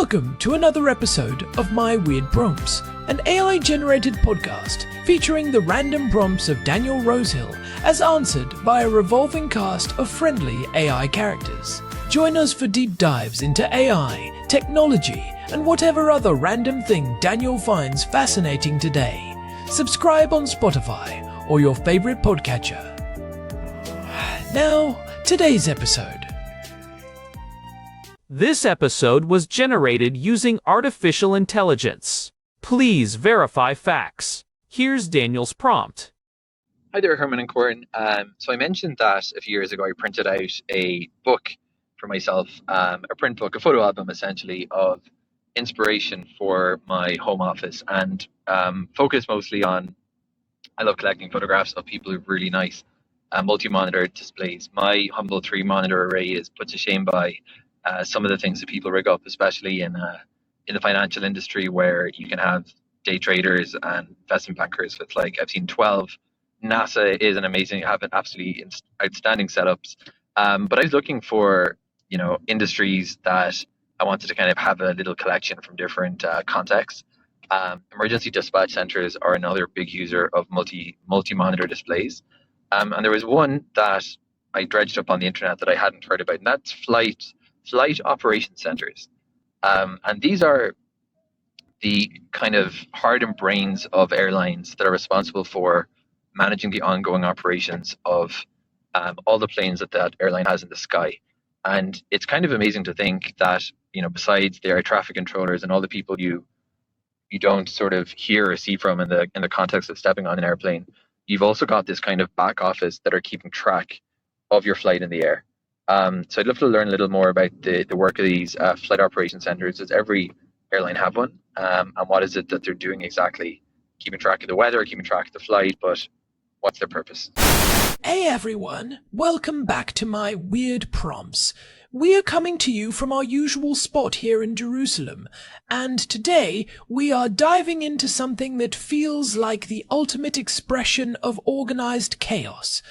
Welcome to another episode of My Weird Prompts, an AI-generated podcast featuring the random prompts of Daniel Rosehill as answered by a revolving cast of friendly AI characters. Join us for deep dives into AI, technology, and whatever other random thing Daniel finds fascinating today. Subscribe on Spotify or your favorite podcatcher. Now, today's episode. This episode was generated using artificial intelligence. Please verify facts. Here's Daniel's prompt. Hi there, Herman and Corn. So I mentioned that a few years ago I printed out a book for myself, a print book, a photo album essentially of inspiration for my home office, and focused mostly on, I love collecting photographs of people with really nice multi-monitor displays. My humble 3-monitor array is put to shame by some of the things that people rig up, especially in the financial industry, where you can have day traders and investment bankers with, like, I've seen 12. NASA is an amazing, have an absolutely outstanding setups. But I was looking for, industries that I wanted to kind of have a little collection from different contexts. Emergency dispatch centers are another big user of multi-monitor displays. And there was one that I dredged up on the internet that I hadn't heard about, and that's flight operation centers. And these are the kind of heart and brains of airlines that are responsible for managing the ongoing operations of all the planes that airline has in the sky. And it's kind of amazing to think that, besides the air traffic controllers and all the people you don't sort of hear or see from in the context of stepping on an airplane, you've also got this kind of back office that are keeping track of your flight in the air. So I'd love to learn a little more about the work of these flight operation centers. Does every airline have one? And what is it that they're doing exactly? Keeping track of the weather, keeping track of the flight, but what's their purpose? Hey everyone, welcome back to My Weird Prompts. We are coming to you from our usual spot here in Jerusalem, and today we are diving into something that feels like the ultimate expression of organized chaos.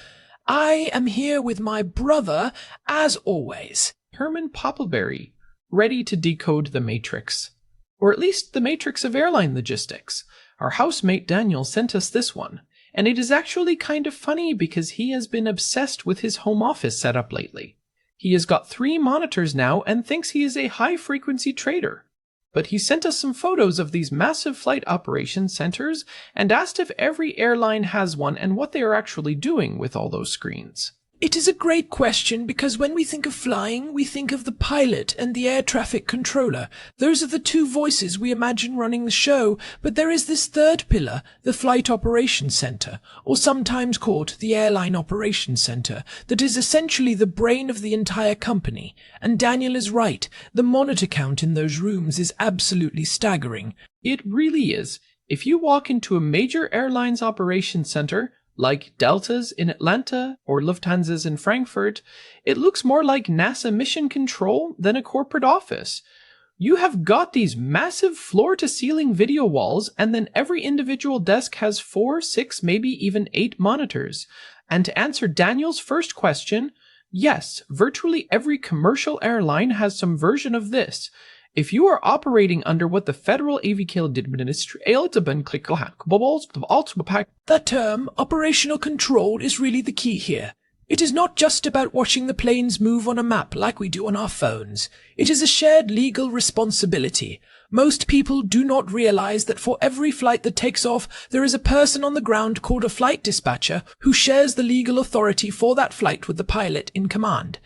I am here with my brother, as always, Herman Poppleberry, ready to decode the Matrix. Or at least the Matrix of airline logistics. Our housemate Daniel sent us this one, and it is actually kind of funny because he has been obsessed with his home office setup lately. He has got 3 monitors now and thinks he is a high-frequency trader. But he sent us some photos of these massive flight operations centers and asked if every airline has one and what they are actually doing with all those screens. It is a great question because when we think of flying, we think of the pilot and the air traffic controller. Those are the 2 voices we imagine running the show, but there is this third pillar, the Flight Operations Center, or sometimes called the Airline Operations Center, that is essentially the brain of the entire company. And Daniel is right, the monitor count in those rooms is absolutely staggering. It really is. If you walk into a major airlines operations center, like Delta's in Atlanta or Lufthansa's in Frankfurt, it looks more like NASA mission control than a corporate office. You have got these massive floor-to-ceiling video walls, and then every individual desk has 4, 6, maybe even 8 monitors. And to answer Daniel's first question, yes, virtually every commercial airline has some version of this. If you are operating under what the Federal Aviation Administration, the term operational control is really the key here. It is not just about watching the planes move on a map like we do on our phones. It is a shared legal responsibility. Most people do not realize that for every flight that takes off, there is a person on the ground called a flight dispatcher who shares the legal authority for that flight with the pilot in command.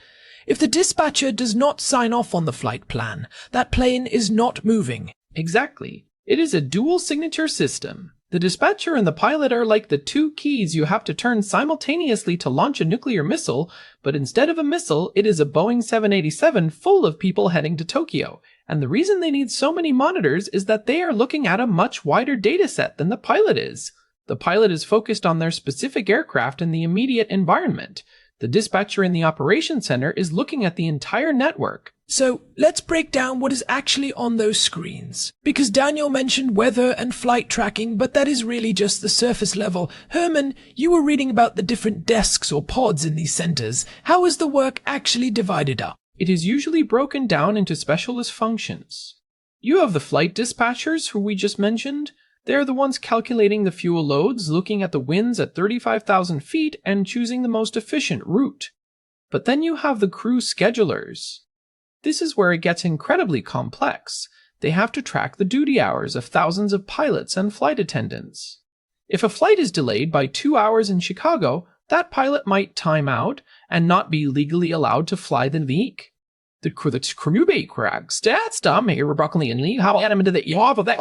If the dispatcher does not sign off on the flight plan, that plane is not moving. Exactly. It is a dual signature system. The dispatcher and the pilot are like the 2 keys you have to turn simultaneously to launch a nuclear missile, but instead of a missile, it is a Boeing 787 full of people heading to Tokyo. And the reason they need so many monitors is that they are looking at a much wider data set than the pilot is. The pilot is focused on their specific aircraft and the immediate environment. The dispatcher in the operations center is looking at the entire network. So let's break down what is actually on those screens. Because Daniel mentioned weather and flight tracking, but that is really just the surface level. Herman, you were reading about the different desks or pods in these centers. How is the work actually divided up? It is usually broken down into specialist functions. You have the flight dispatchers who we just mentioned. They're the ones calculating the fuel loads, looking at the winds at 35,000 feet, and choosing the most efficient route. But then you have the crew schedulers. This is where it gets incredibly complex. They have to track the duty hours of thousands of pilots and flight attendants. If a flight is delayed by 2 hours in Chicago, that pilot might time out and not be legally allowed to fly the week. The crew crags. That's dumb here, broccoli and Lee. How into the job of that?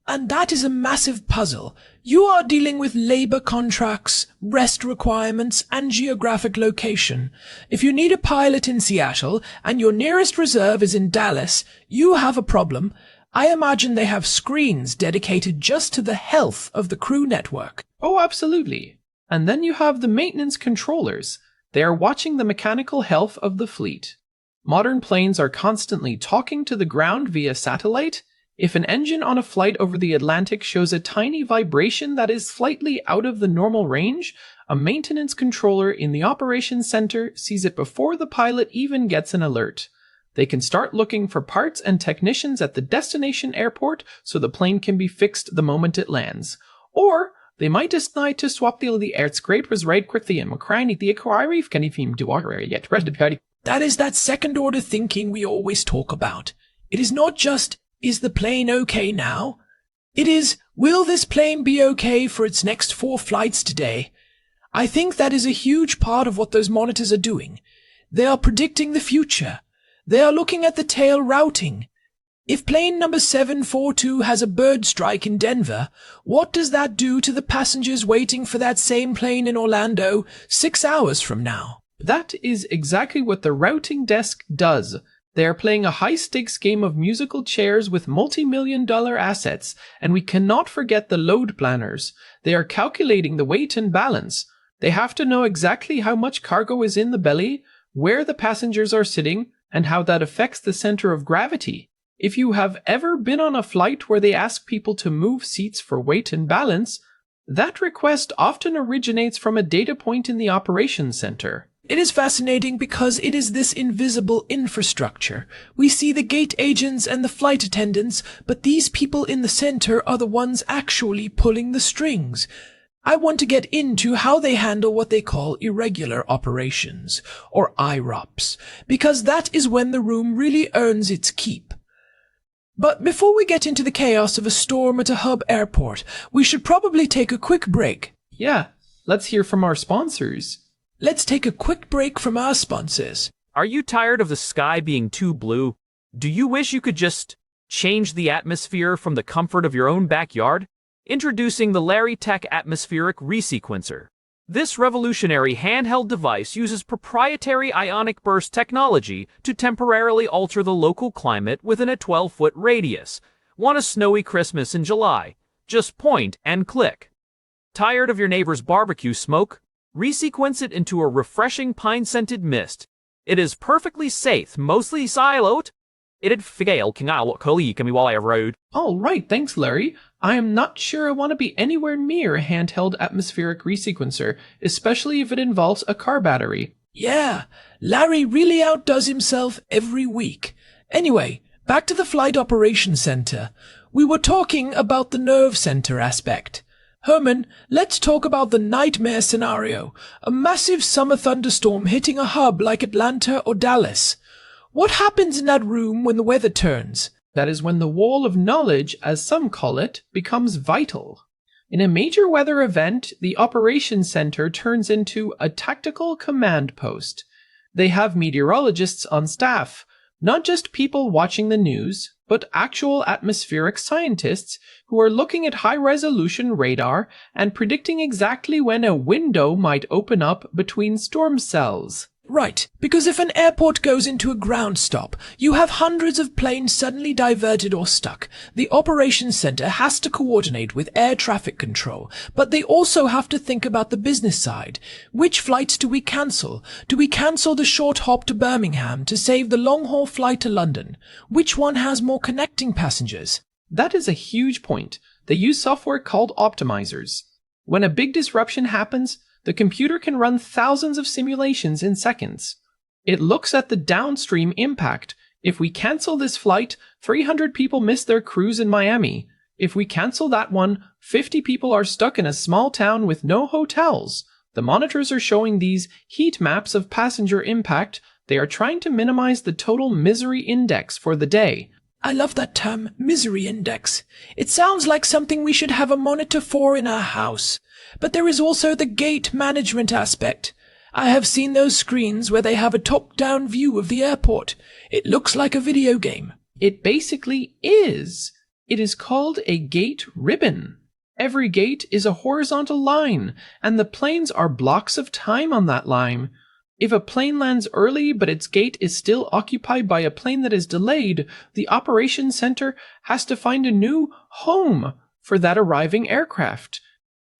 And that is a massive puzzle. You are dealing with labor contracts, rest requirements, and geographic location. If you need a pilot in Seattle and your nearest reserve is in Dallas, you have a problem. I imagine they have screens dedicated just to the health of the crew network. Oh, absolutely. And then you have the maintenance controllers. They are watching the mechanical health of the fleet. Modern planes are constantly talking to the ground via satellite. If an engine on a flight over the Atlantic shows a tiny vibration that is slightly out of the normal range, a maintenance controller in the operations center sees it before the pilot even gets an alert. They can start looking for parts and technicians at the destination airport so the plane can be fixed the moment it lands. Or they might decide to swap the air scrapers right quickly and McCrane the inquiry can even do yet. That is that second order thinking we always talk about. It is not just, is the plane okay now? It is, will this plane be okay for its next 4 flights today? I think that is a huge part of what those monitors are doing. They are predicting the future. They are looking at the tail routing. If plane number 742 has a bird strike in Denver, what does that do to the passengers waiting for that same plane in Orlando 6 hours from now? That is exactly what the routing desk does. They are playing a high-stakes game of musical chairs with multi-million-dollar assets, and we cannot forget the load planners. They are calculating the weight and balance. They have to know exactly how much cargo is in the belly, where the passengers are sitting, and how that affects the center of gravity. If you have ever been on a flight where they ask people to move seats for weight and balance, that request often originates from a data point in the operations center. It is fascinating because it is this invisible infrastructure. We see the gate agents and the flight attendants, but these people in the center are the ones actually pulling the strings. I want to get into how they handle what they call irregular operations, or IROPs, because that is when the room really earns its keep. But before we get into the chaos of a storm at a hub airport, we should probably take a quick break. Yeah, let's hear from our sponsors. Let's take a quick break from our sponsors. Are you tired of the sky being too blue? Do you wish you could just change the atmosphere from the comfort of your own backyard? Introducing the Larry Tech Atmospheric Resequencer. This revolutionary handheld device uses proprietary ionic burst technology to temporarily alter the local climate within a 12-foot radius. Want a snowy Christmas in July? Just point and click. Tired of your neighbor's barbecue smoke? Resequence it into a refreshing pine-scented mist. It is perfectly safe, mostly siloed. It'd fail king I what collie can be while I road. All right, thanks, Larry. I am not sure I want to be anywhere near a handheld atmospheric resequencer, especially if it involves a car battery. Yeah, Larry really outdoes himself every week. Anyway, back to the Flight Operations Center. We were talking about the nerve center aspect. Herman, let's talk about the nightmare scenario. A massive summer thunderstorm hitting a hub like Atlanta or Dallas. What happens in that room when the weather turns? That is when the wall of knowledge, as some call it, becomes vital. In a major weather event, the operations center turns into a tactical command post. They have meteorologists on staff, not just people watching the news, but actual atmospheric scientists who are looking at high-resolution radar and predicting exactly when a window might open up between storm cells. Right, because if an airport goes into a ground stop, you have hundreds of planes suddenly diverted or stuck. The operations center has to coordinate with air traffic control, but they also have to think about the business side. Which flights do we cancel? Do we cancel the short hop to Birmingham to save the long-haul flight to London? Which one has more connecting passengers? That is a huge point. They use software called optimizers. When a big disruption happens, the computer can run thousands of simulations in seconds. It looks at the downstream impact. If we cancel this flight, 300 people miss their cruise in Miami. If we cancel that one, 50 people are stuck in a small town with no hotels. The monitors are showing these heat maps of passenger impact. They are trying to minimize the total misery index for the day. I love that term, misery index. It sounds like something we should have a monitor for in our house. But there is also the gate management aspect. I have seen those screens where they have a top-down view of the airport. It looks like a video game. It basically is. It is called a gate ribbon. Every gate is a horizontal line, and the planes are blocks of time on that line. If a plane lands early but its gate is still occupied by a plane that is delayed, the operations center has to find a new home for that arriving aircraft.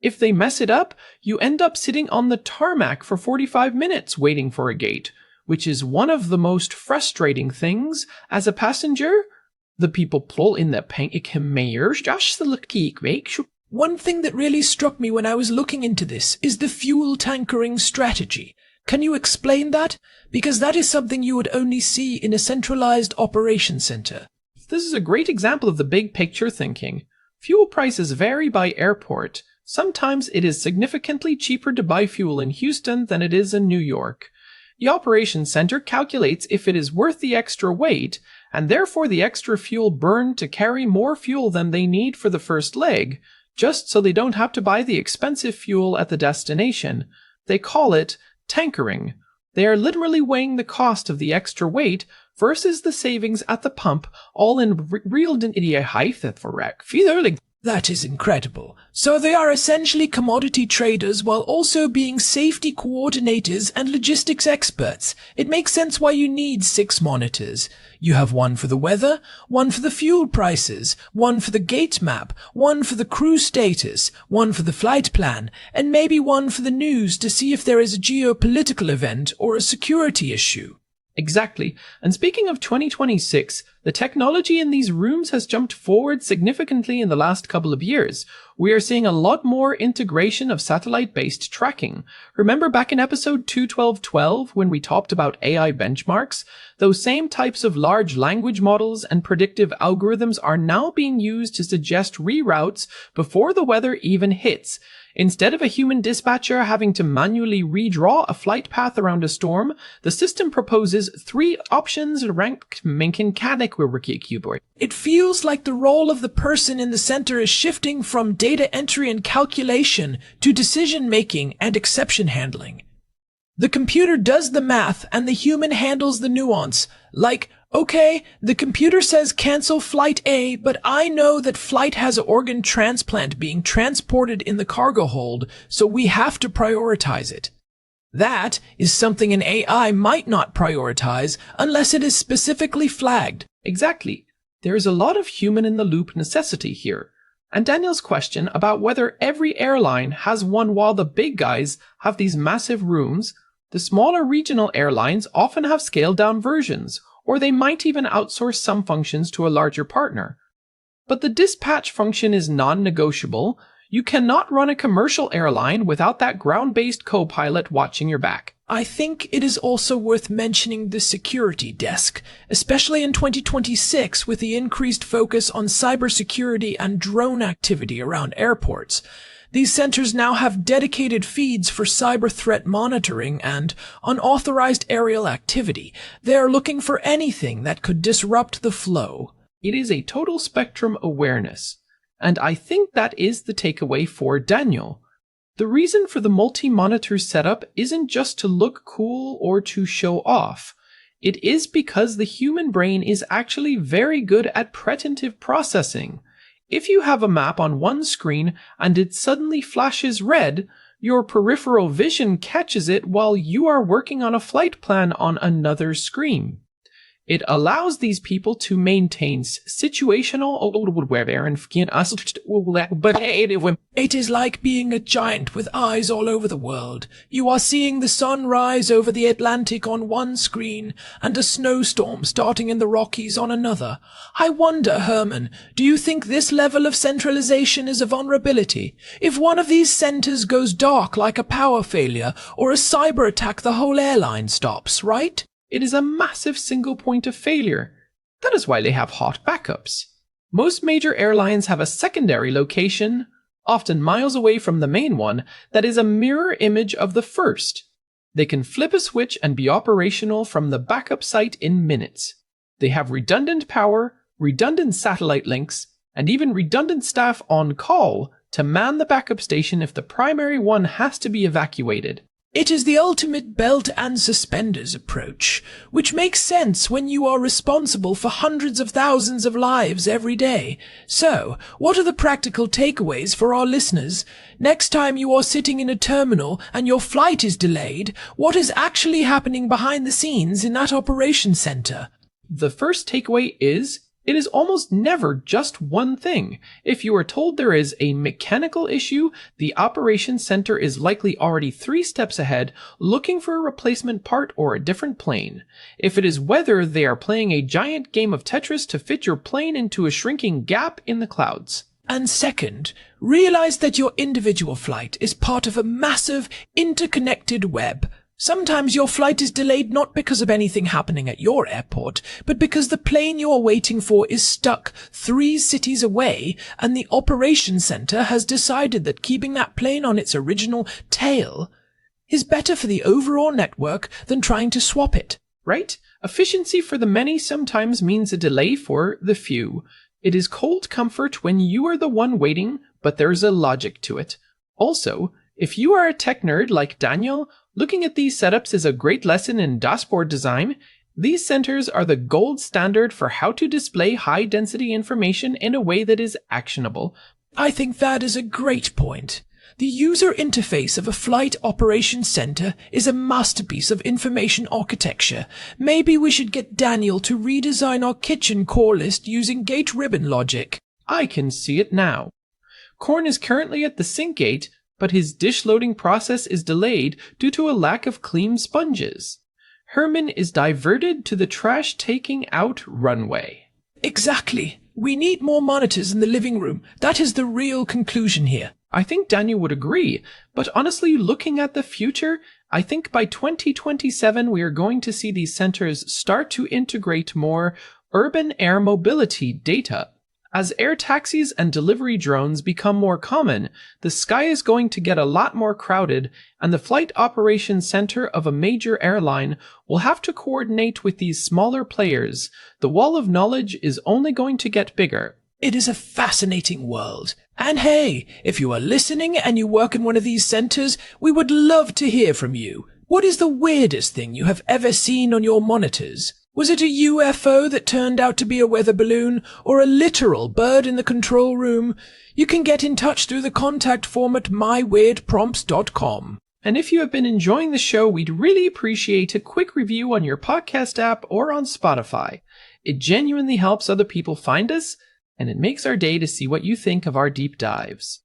If they mess it up, you end up sitting on the tarmac for 45 minutes waiting for a gate, which is one of the most frustrating things as a passenger. The people pull in the panic just the week. One thing that really struck me when I was looking into this is the fuel tankering strategy. Can you explain that? Because that is something you would only see in a centralized operation center. This is a great example of the big picture thinking. Fuel prices vary by airport. Sometimes it is significantly cheaper to buy fuel in Houston than it is in New York. The operations center calculates if it is worth the extra weight, and therefore the extra fuel burned to carry more fuel than they need for the first leg, just so they don't have to buy the expensive fuel at the destination. They call it tankering. They are literally weighing the cost of the extra weight versus the savings at the pump, all in real That is incredible. So they are essentially commodity traders while also being safety coordinators and logistics experts. It makes sense why you need 6 monitors. You have one for the weather, one for the fuel prices, one for the gate map, one for the crew status, one for the flight plan, and maybe one for the news to see if there is a geopolitical event or a security issue. Exactly. And speaking of 2026, the technology in these rooms has jumped forward significantly in the last couple of years. We are seeing a lot more integration of satellite-based tracking. Remember back in episode 21212 when we talked about AI benchmarks? Those same types of large language models and predictive algorithms are now being used to suggest reroutes before the weather even hits. Instead of a human dispatcher having to manually redraw a flight path around a storm, the system proposes 3 options ranked keyboard. It feels like the role of the person in the center is shifting from data entry and calculation to decision-making and exception handling. The computer does the math and the human handles the nuance. Like, okay, the computer says cancel flight A, but I know that flight has an organ transplant being transported in the cargo hold, so we have to prioritize it. That is something an AI might not prioritize unless it is specifically flagged. Exactly. There is a lot of human-in-the-loop necessity here. And Daniel's question about whether every airline has one while the big guys have these massive rooms, the smaller regional airlines often have scaled-down versions, or they might even outsource some functions to a larger partner. But the dispatch function is non-negotiable. You cannot run a commercial airline without that ground-based co-pilot watching your back. I think it is also worth mentioning the security desk, especially in 2026 with the increased focus on cybersecurity and drone activity around airports. These centers now have dedicated feeds for cyber threat monitoring and unauthorized aerial activity. They are looking for anything that could disrupt the flow. It is a total spectrum awareness. And I think that is the takeaway for Daniel. The reason for the multi-monitor setup isn't just to look cool or to show off. It is because the human brain is actually very good at preventive processing. If you have a map on one screen and it suddenly flashes red, your peripheral vision catches it while you are working on a flight plan on another screen. It allows these people to maintain situational It is like being a giant with eyes all over the world. You are seeing the sun rise over the Atlantic on one screen and a snowstorm starting in the Rockies on another. I wonder, Herman, do you think this level of centralization is a vulnerability? If one of these centers goes dark like a power failure or a cyber attack, the whole airline stops, right? it is a massive single point of failure. That is why they have hot backups. Most major airlines have a secondary location, often miles away from the main one, that is a mirror image of the first. They can flip a switch and be operational from the backup site in minutes. They have redundant power, redundant satellite links, and even redundant staff on call to man the backup station if the primary one has to be evacuated. It is the ultimate belt and suspenders approach, which makes sense when you are responsible for hundreds of thousands of lives every day. So, what are the practical takeaways for our listeners? Next time you are sitting in a terminal and your flight is delayed, what is actually happening behind the scenes in that operations center? The first takeaway is, it is almost never just one thing. If you are told there is a mechanical issue, the operations center is likely already 3 steps ahead, looking for a replacement part or a different plane. If it is weather, they are playing a giant game of Tetris to fit your plane into a shrinking gap in the clouds. And second, realize that your individual flight is part of a massive, interconnected web. Sometimes your flight is delayed not because of anything happening at your airport, but because the plane you are waiting for is stuck 3 cities away, and the operations center has decided that keeping that plane on its original tail is better for the overall network than trying to swap it. Right? Efficiency for the many sometimes means a delay for the few. It is cold comfort when you are the one waiting, but there's a logic to it. Also, if you are a tech nerd like Daniel, looking at these setups is a great lesson in dashboard design. These centers are the gold standard for how to display high-density information in a way that is actionable. I think that is a great point. The user interface of a flight operations center is a masterpiece of information architecture. Maybe we should get Daniel to redesign our kitchen core list using gate ribbon logic. I can see it now. Corn is currently at the sink gate, but his dish loading process is delayed due to a lack of clean sponges. Herman is diverted to the trash taking out runway. Exactly. We need more monitors in the living room. That is the real conclusion here. I think Daniel would agree, but honestly, looking at the future, I think by 2027 we are going to see these centers start to integrate more urban air mobility data. As air taxis and delivery drones become more common, the sky is going to get a lot more crowded, and the flight operations center of a major airline will have to coordinate with these smaller players. The wall of knowledge is only going to get bigger. It is a fascinating world. And hey, if you are listening and you work in one of these centers, we would love to hear from you. What is the weirdest thing you have ever seen on your monitors? Was it a UFO that turned out to be a weather balloon, or a literal bird in the control room? You can get in touch through the contact form at myweirdprompts.com. And if you have been enjoying the show, we'd really appreciate a quick review on your podcast app or on Spotify. It genuinely helps other people find us, and it makes our day to see what you think of our deep dives.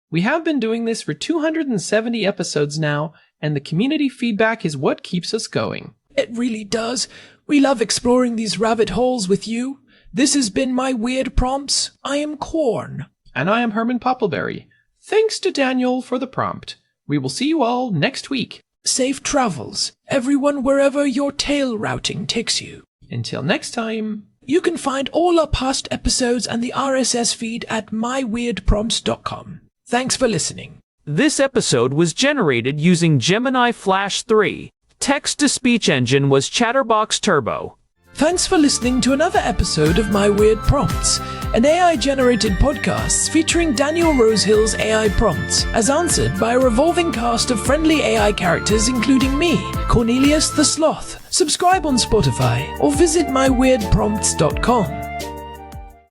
We have been doing this for 270 episodes now, and the community feedback is what keeps us going. It really does. We love exploring these rabbit holes with you. This has been My Weird Prompts. I am Corn. And I am Herman Poppleberry. Thanks to Daniel for the prompt. We will see you all next week. Safe travels, everyone, wherever your tail routing takes you. Until next time. You can find all our past episodes and the RSS feed at myweirdprompts.com. Thanks for listening. This episode was generated using Gemini Flash 3. Text-to-speech engine was Chatterbox Turbo. Thanks for listening to another episode of My Weird Prompts, an AI-generated podcast featuring Daniel Rosehill's AI prompts, as answered by a revolving cast of friendly AI characters including me, Cornelius the Sloth. Subscribe on Spotify or visit myweirdprompts.com.